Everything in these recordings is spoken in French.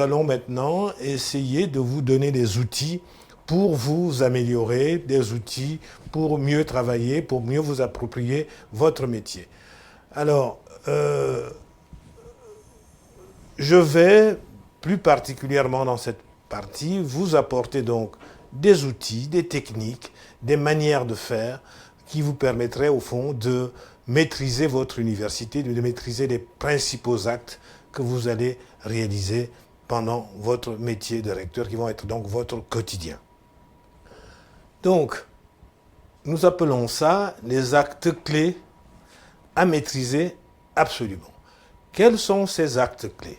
allons maintenant essayer de vous donner des outils pour vous améliorer, des outils pour mieux travailler, pour mieux vous approprier votre métier. Alors, je vais plus particulièrement dans cette partie vous apporter donc des outils, des techniques, des manières de faire qui vous permettraient au fond de maîtriser votre université, de maîtriser les principaux actes que vous allez réaliser pendant votre métier de recteur, qui vont être donc votre quotidien. Donc, nous appelons ça les actes clés à maîtriser absolument. Quels sont ces actes clés?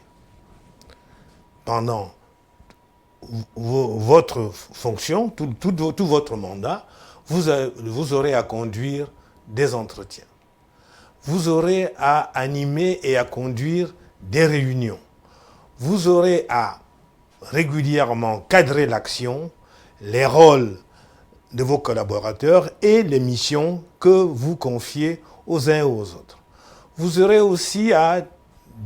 Pendant votre fonction, tout votre mandat, vous aurez à conduire des entretiens. Vous aurez à animer et à conduire des réunions. Vous aurez à régulièrement cadrer l'action, les rôles de vos collaborateurs et les missions que vous confiez aux uns et aux autres. Vous aurez aussi à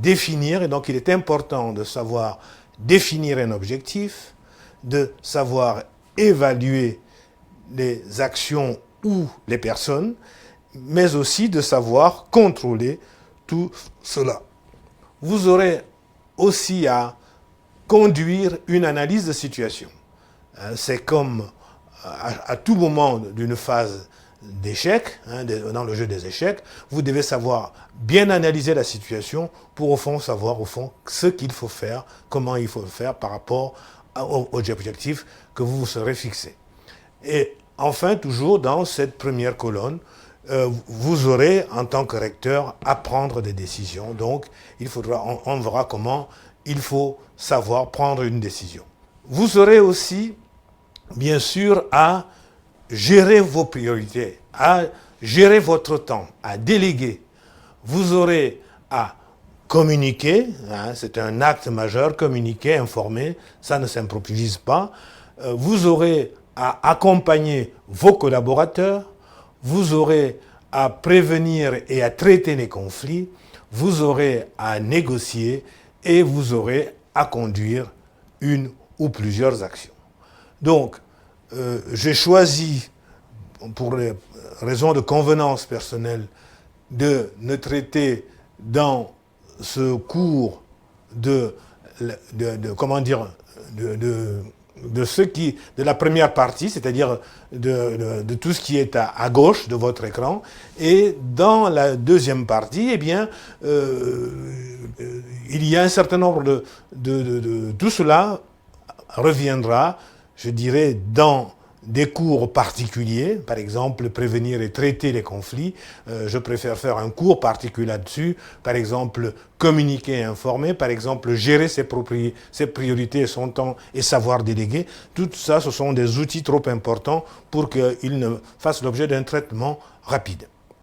définir, et donc il est important de savoir définir un objectif, de savoir évaluer les actions ou les personnes, mais aussi de savoir contrôler tout cela. Vous aurez aussi à conduire une analyse de situation. C'est comme à tout moment d'une phase d'échec, dans le jeu des échecs, vous devez savoir bien analyser la situation pour au fond savoir au fond ce qu'il faut faire, comment il faut faire par rapport aux objectifs que vous vous serez fixés. Et enfin, toujours dans cette première colonne, vous aurez en tant que recteur à prendre des décisions. Donc, on verra comment il faut savoir prendre une décision. Vous aurez aussi, bien sûr, à gérer vos priorités, à gérer votre temps, à déléguer. Vous aurez à communiquer, c'est un acte majeur, communiquer, informer, ça ne s'improvise pas. Vous aurez à accompagner vos collaborateurs, vous aurez à prévenir et à traiter les conflits, vous aurez à négocier et vous aurez à conduire une ou plusieurs actions. Donc, j'ai choisi, pour les raisons de convenance personnelle, de ne traiter dans ce cours de la première partie, c'est-à-dire de tout ce qui est à gauche de votre écran, et dans la deuxième partie, eh bien, il y a un certain nombre tout cela reviendra, je dirais, dans des cours particuliers, par exemple prévenir et traiter les conflits. Je préfère faire un cours particulier là-dessus, par exemple communiquer et informer, par exemple gérer ses priorités, son temps et savoir déléguer. Tout ça, ce sont des outils trop importants pour qu'ils ne fassent l'objet d'un traitement rapide.